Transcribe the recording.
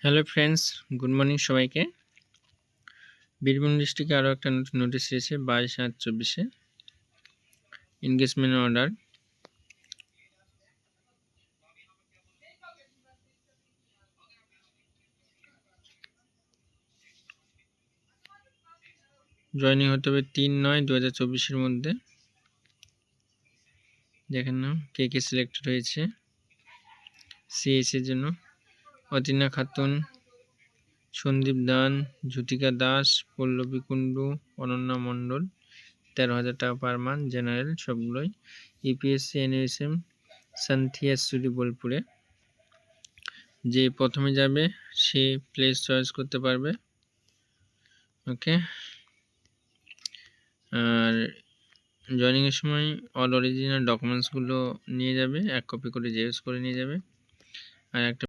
Hello friends, good morning সবাইকে। বীরভূম ডিস্ট্রিক্টে আরও একটা নতুন নোটিশ এসেছে 22/7/24-এ এনগেজমেন্ট অর্ডার। জয়েনিং হতে হবে 3/9/2024-এর মধ্যে। দেখেন না কে কে সিলেক্টেড হয়েছে সিএসের জন্য। অতিনা খাতুন, সন্দীপ দান, জ্যোতিকা দাস, পল্লবী কুণ্ডু, অনন্যা মণ্ডল। 13,000 টাকা পার মান্থ, জেনারেল সবগুলোই। ইপিএসসি এনএসএম সান্থিয়া সুরি বোলপুরে। যে প্রথমে যাবে সে প্লেস চয়েস করতে পারবে। ওকে, আর জয়েনিংয়ের সময় অল অরিজিনাল ডকুমেন্টসগুলো নিয়ে যাবে, 1 কপি করে জেরক্স করে নিয়ে যাবে। আর একটা